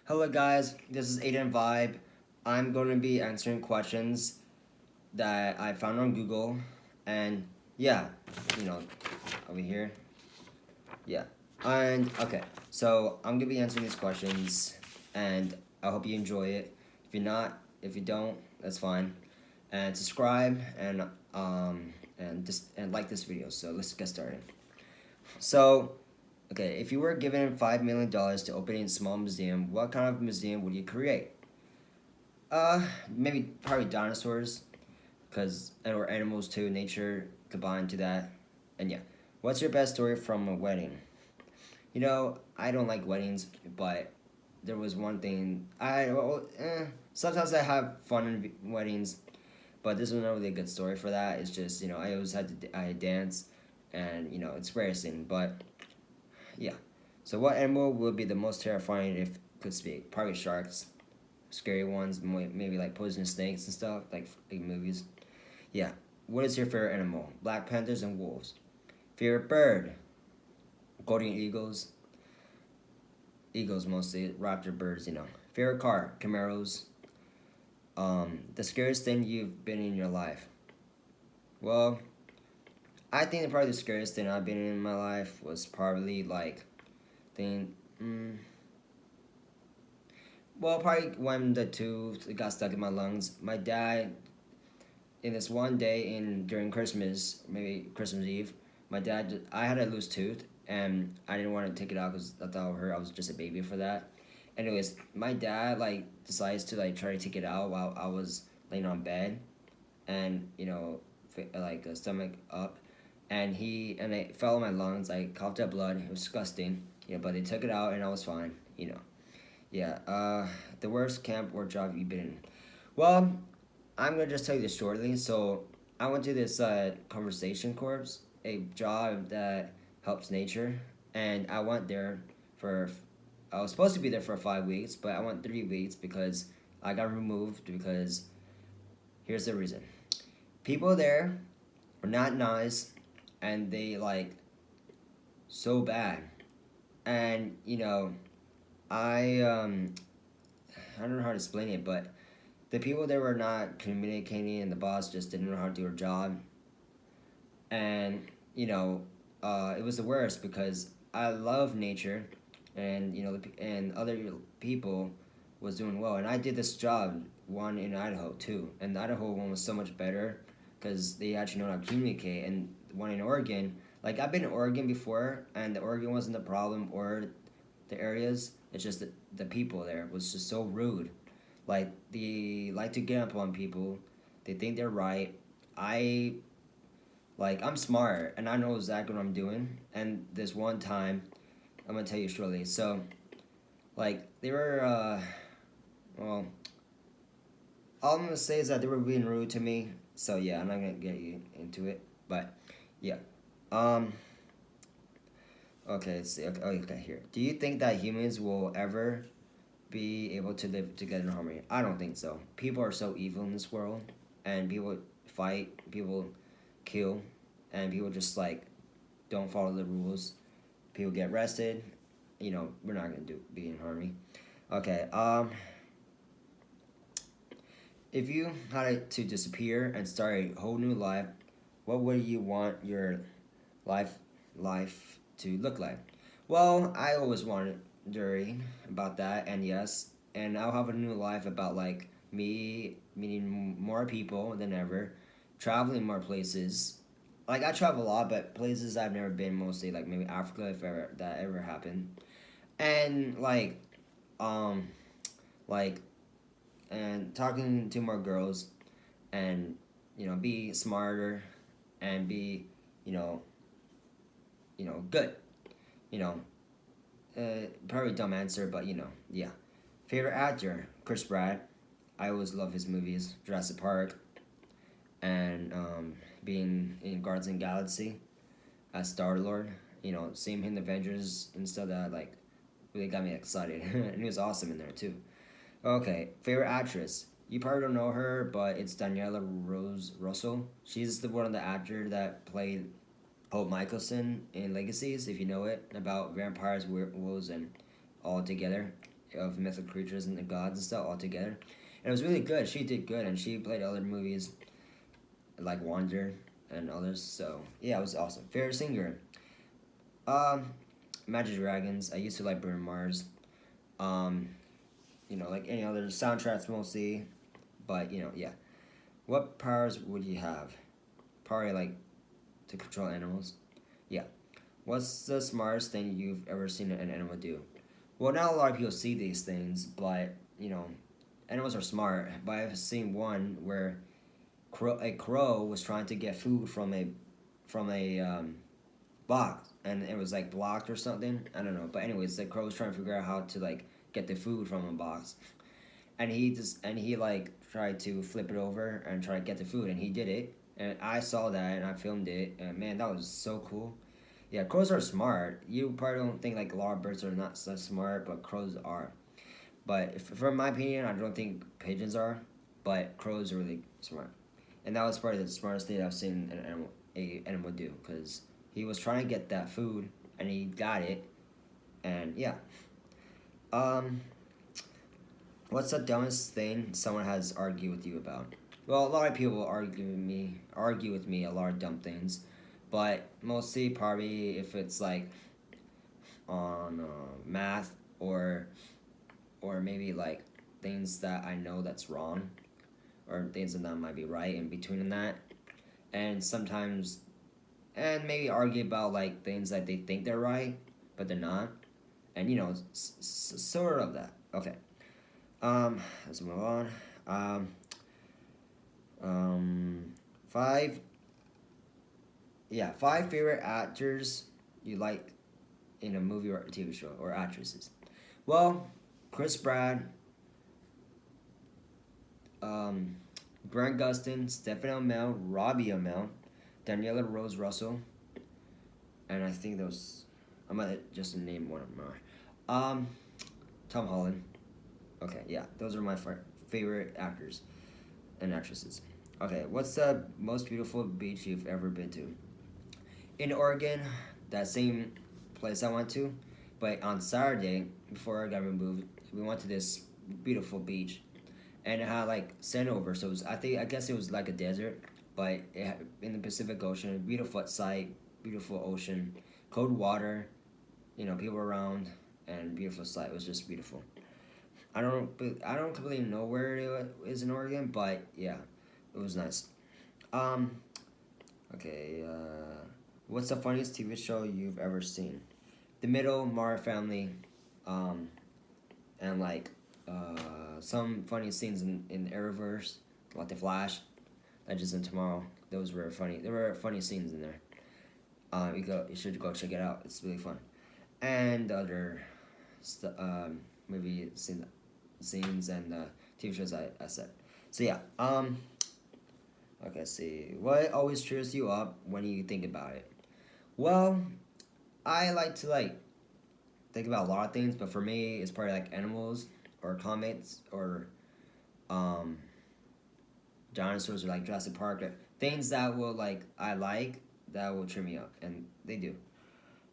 Hello guys, this is Aiden Vibe. I'm going to be answering questions that I found on Google and yeah, you know, over here. Yeah. And okay, so I'm going to be answering these questions and I hope you enjoy it. If you don't, that's fine. And subscribe and like this video. So let's get started. So, okay, if you were given $5 million to open a small museum, what kind of museum would you create? Maybe probably dinosaurs, cause or animals too, nature combined to that, and yeah. What's your best story from a wedding? I don't like weddings, but there was one thing sometimes I have fun in weddings, but this was not really a good story for that. It's just I always I dance, and it's embarrassing, but yeah. So what animal would be the most terrifying if it could speak? Probably sharks, scary ones, maybe like poisonous snakes and stuff, like movies. Yeah. What is your favorite animal? Black panthers and wolves. Favorite bird? Golden eagles. Eagles mostly. Raptor birds. Favorite car? Camaros. The scariest thing you've been in your life? Well, I think probably the scariest thing I've been in my life was probably like, thing. Well, probably when the tooth got stuck in my lungs. My dad, in this one day during Christmas, maybe Christmas Eve, I had a loose tooth and I didn't want to take it out because I thought it hurt. I was just a baby for that. Anyways, my dad like decides to like try to take it out while I was laying on bed, and like stomach up, and it fell in my lungs. I coughed up blood. It was disgusting. But they took it out and I was fine. Yeah. The worst camp or job you've been in. Well, I'm gonna just tell you this shortly. So I went to this conversation corps, a job that helps nature, and I went there for. I was supposed to be there for 5 weeks, but I went 3 weeks because I got removed because here's the reason. People there were not nice, and they like so bad, and I don't know how to explain it, but the people there were not communicating, and the boss just didn't know how to do her job, and it was the worst because I love nature, and and other people was doing well, and I did this job one in Idaho too, and the Idaho one was so much better because they actually know how to communicate, and one in Oregon, like I've been in Oregon before, and the Oregon wasn't the problem or the areas. It's just that the people there was just so rude. Like they like to get up on people. They think they're right. I I'm smart and I know exactly what I'm doing. And this one time, I'm gonna tell you shortly. So they were well, all I'm gonna say is that they were being rude to me. So yeah, I'm not gonna get you into it. But yeah. Um. Okay. Let's see. Okay. Okay. Here. Do you think that humans will ever be able to live together in harmony? I don't think so. People are so evil in this world, and people fight, people kill, and people just don't follow the rules. People get arrested. We're not gonna be in harmony. Okay. If you had to disappear and start a whole new life, what would you want your life life to look like? Well, I always wondering about that, and yes, and I'll have a new life about me meeting more people than ever, traveling more places. Like I travel a lot, but places I've never been, mostly like maybe Africa if ever that ever happened, and um like and talking to more girls, and be smarter, and be you know good. You know, Probably dumb answer, but yeah. Favorite actor, Chris Pratt. I always love his movies, Jurassic Park, and being in Guardians of the Galaxy as Star Lord. Seeing him in the Avengers and stuff that really got me excited, and he was awesome in there too. Okay, favorite actress. You probably don't know her, but it's Daniela Rose Russell. She's the one of the actor that played Hope Michelson in Legacies, if you know it, about vampires, werewolves, and all together. of mythical creatures and the gods and stuff all together. And it was really good. She did good, and she played other movies like Wander and others. So yeah, it was awesome. Favorite singer, um, Magic Dragons. I used to like Bruno Mars. Um, like any other soundtracks mostly, but yeah. What powers would you have? Probably like to control animals. Yeah. What's the smartest thing you've ever seen an animal do? Well, not a lot of people see these things, but animals are smart. But I've seen one where a crow was trying to get food from a box, and it was like blocked or something. I don't know. But anyways, the crow was trying to figure out how to like get the food from a box, and he like tried to flip it over and try to get the food, and he did it. And I saw that and I filmed it, and man, that was so cool. Yeah, crows are smart. You probably don't think like a lot of birds are not so smart, but crows are. But from my opinion, I don't think pigeons are, but crows are really smart. And that was probably the smartest thing I've seen an animal do, because he was trying to get that food and he got it, and yeah. Um, what's the dumbest thing someone has argued with you about? Well, a lot of people argue with me a lot of dumb things, but mostly probably if it's like on math or maybe like things that I know that's wrong or things that might be right in between that, and sometimes and maybe argue about like things that they think they're right but they're not, and sort of that. Okay. Let's move on. Um, um, five. Yeah, five favorite actors you like in a movie or a TV show, or actresses. Well, Chris Pratt, um, Grant Gustin, Stephen Amell, Robbie Amell, Daniela Rose Russell, and I think those. I might just name one of more. Um, Tom Holland. Okay, yeah, those are my favorite actors and actresses. Okay, what's the most beautiful beach you've ever been to? In Oregon, that same place I went to, but on Saturday before I got removed, we went to this beautiful beach, and it had like sand over, so I guess it was like a desert, but in the Pacific Ocean, beautiful sight, beautiful ocean, cold water, people around, and beautiful sight. It was just beautiful. I don't completely know where it is in Oregon, but yeah, it was nice. Um, okay. What's the funniest TV show you've ever seen? The Middle, Mara Family, um, and like some funny scenes in Arrowverse, like The Flash, Legends in Tomorrow. Those were funny. There were funny scenes in there. You should go check it out. It's really fun. And other movie scenes and TV shows I said. So yeah. Okay. Let's see. What always cheers you up when you think about it? Well, I like to think about a lot of things, but for me, it's probably like animals or comets or um, dinosaurs or like Jurassic Park, or things that will that will cheer me up, and they do.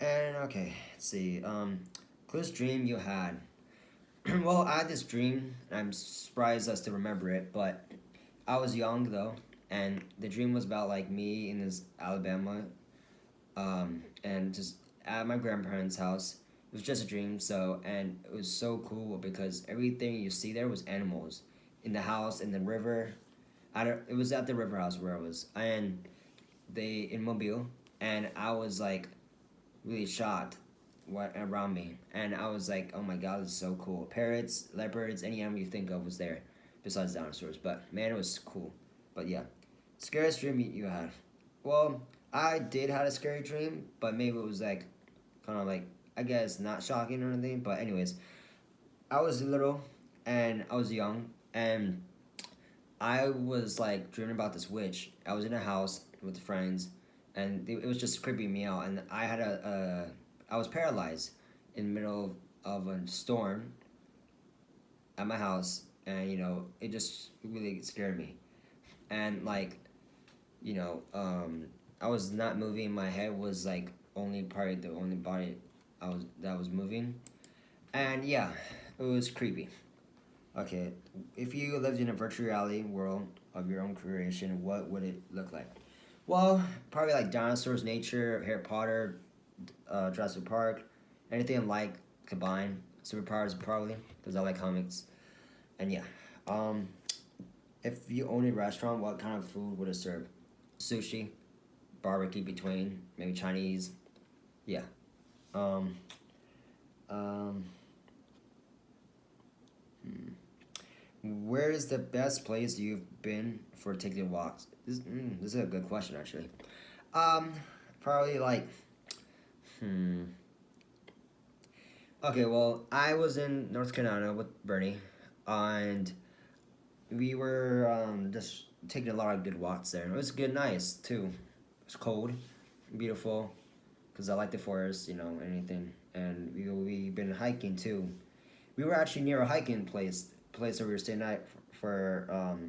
And okay, let's see. Closest dream you had. Well, I had this dream. And I'm surprised I still remember it, but I was young though, and the dream was about like me in this Alabama, and just at my grandparents' house. It was just a dream, and it was so cool because everything you see there was animals in the house, in the river. It was at the river house where I was, and they in Mobile, and I was like really shocked what around me, and I was like, oh my god, this is so cool. Parrots, leopards, any animal you think of was there, besides dinosaurs. But man, it was cool. But yeah, scariest dream you had? Well, I did had a scary dream, but maybe it was like kind of like, I guess not shocking or anything. But anyways, I was little and I was young, and I was like dreaming about this witch. I was in a house with friends, and it was just creeping me out. And I was paralyzed in the middle of a storm at my house, and it just really scared me. And like you know, I was not moving. My head was like only part of the only body that was moving. And yeah, it was creepy. Okay, if you lived in a virtual reality world of your own creation, what would it look like? Well, probably like dinosaurs, nature, Harry Potter, Jurassic Park, anything like combined. Superpowers probably, because I like comics. And yeah, um, if you own a restaurant, what kind of food would it serve? Sushi, barbecue between, maybe Chinese. Yeah. Um, um, where is the best place you've been for taking walks? This is a good question actually. Um, Probably like, hmm. Okay, well, I was in North Carolina with Bernie, and we were just taking a lot of good walks there. It was good, nice too. It was cold, beautiful, because I like the forest, anything. And we've been hiking too. We were actually near a hiking place where we were staying at for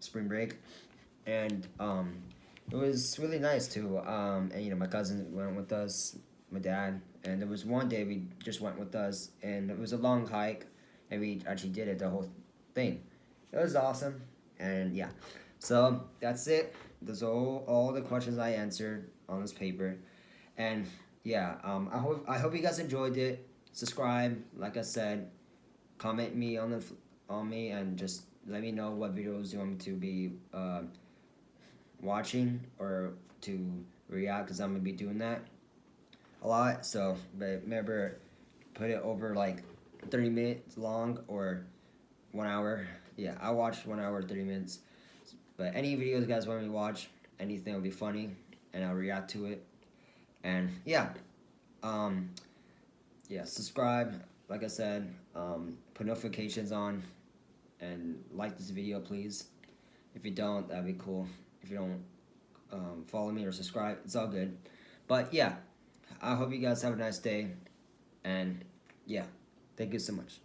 spring break, and it was really nice too. And my cousin went with us, my dad, and there was one day we just went with us, and it was a long hike, and we actually did it the whole thing. It was awesome, and yeah. So that's it. Those are all the questions I answered on this paper, and yeah. I hope you guys enjoyed it. Subscribe, like I said, comment me on me, and just let me know what videos you want me to be watching or to react, because I'm gonna be doing that a lot. So, but remember, put it over like 30 minutes long or 1 hour. Yeah, I watched 1 hour 30 minutes. But any videos you guys want me to watch, anything will be funny, and I'll react to it. And yeah, um, yeah, subscribe. Like I said, put notifications on, and like this video, please. If you don't, that'd be cool. If you don't follow me or subscribe, it's all good. But yeah, I hope you guys have a nice day, and yeah, thank you so much.